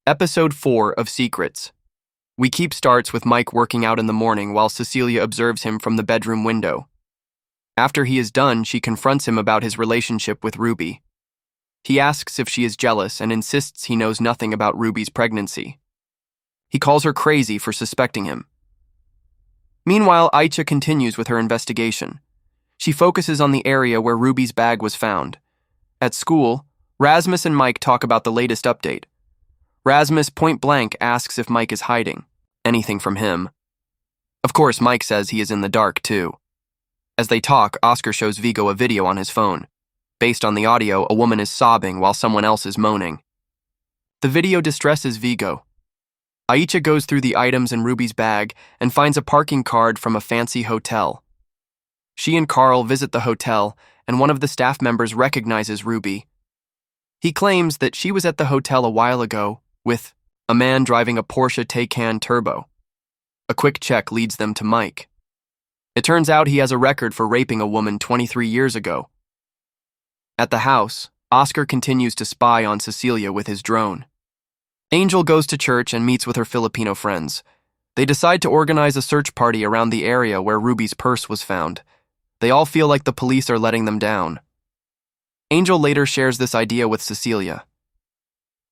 Episode 4 of Secrets. We keep starts with Mike working out in the morning while Cecilia observes him from the bedroom window. After he is done, she confronts him about his relationship with Ruby. He asks if she is jealous and insists he knows nothing about Ruby's pregnancy. He calls her crazy for suspecting him. Meanwhile, Aicha continues with her investigation. She focuses on the area where Ruby's bag was found. At school, Rasmus and Mike talk about the latest update. Rasmus point-blank asks if Mike is hiding anything from him. Of course, Mike says he is in the dark, too. As they talk, Oscar shows Vigo a video on his phone. Based on the audio, a woman is sobbing while someone else is moaning. The video distresses Vigo. Aicha goes through the items in Ruby's bag and finds a parking card from a fancy hotel. She and Carl visit the hotel, and one of the staff members recognizes Ruby. He claims that she was at the hotel a while ago with a man driving a Porsche Taycan Turbo. A quick check leads them to Mike. It turns out he has a record for raping a woman 23 years ago. At the house, Oscar continues to spy on Cecilia with his drone. Angel goes to church and meets with her Filipino friends. They decide to organize a search party around the area where Ruby's purse was found. They all feel like the police are letting them down. Angel later shares this idea with Cecilia.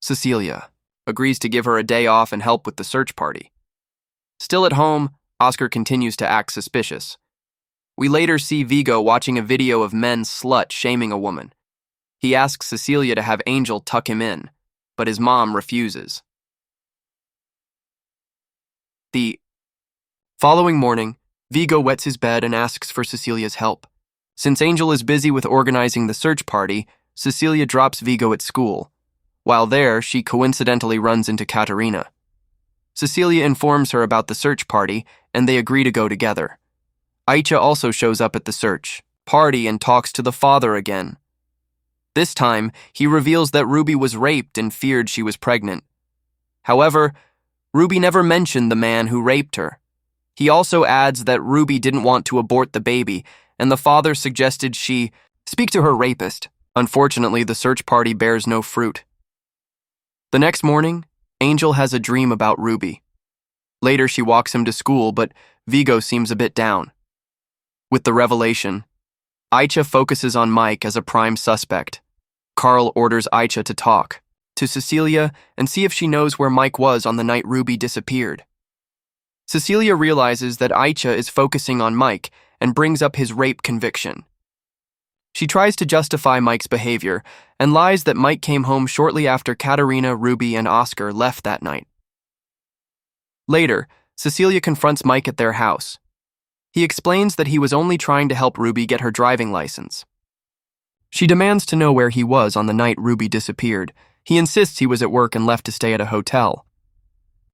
Cecilia agrees to give her a day off and help with the search party. Still at home, Oscar continues to act suspicious. We later see Vigo watching a video of men slut-shaming a woman. He asks Cecilia to have Angel tuck him in, but his mom refuses. The following morning, Vigo wets his bed and asks for Cecilia's help. Since Angel is busy with organizing the search party, Cecilia drops Vigo at school. While there, she coincidentally runs into Katerina. Cecilia informs her about the search party, and they agree to go together. Aicha also shows up at the search party and talks to the father again. This time, he reveals that Ruby was raped and feared she was pregnant. However, Ruby never mentioned the man who raped her. He also adds that Ruby didn't want to abort the baby, and the father suggested she speak to her rapist. Unfortunately, the search party bears no fruit. The next morning, Angel has a dream about Ruby. Later, she walks him to school, but Vigo seems a bit down. With the revelation, Aicha focuses on Mike as a prime suspect. Carl orders Aicha to talk to Cecilia and see if she knows where Mike was on the night Ruby disappeared. Cecilia realizes that Aicha is focusing on Mike and brings up his rape conviction. She tries to justify Mike's behavior and lies that Mike came home shortly after Katerina, Ruby, and Oscar left that night. Later, Cecilia confronts Mike at their house. He explains that he was only trying to help Ruby get her driving license. She demands to know where he was on the night Ruby disappeared. He insists he was at work and left to stay at a hotel.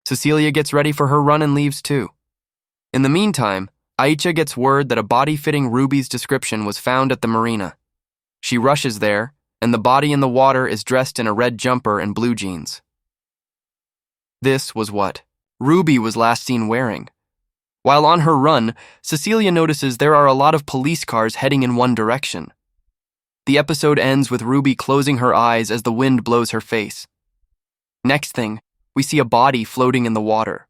Cecilia gets ready for her run and leaves too. In the meantime, Aicha gets word that a body fitting Ruby's description was found at the marina. She rushes there, and the body in the water is dressed in a red jumper and blue jeans. This was what Ruby was last seen wearing. While on her run, Cecilia notices there are a lot of police cars heading in one direction. The episode ends with Ruby closing her eyes as the wind blows her face. Next thing, we see a body floating in the water.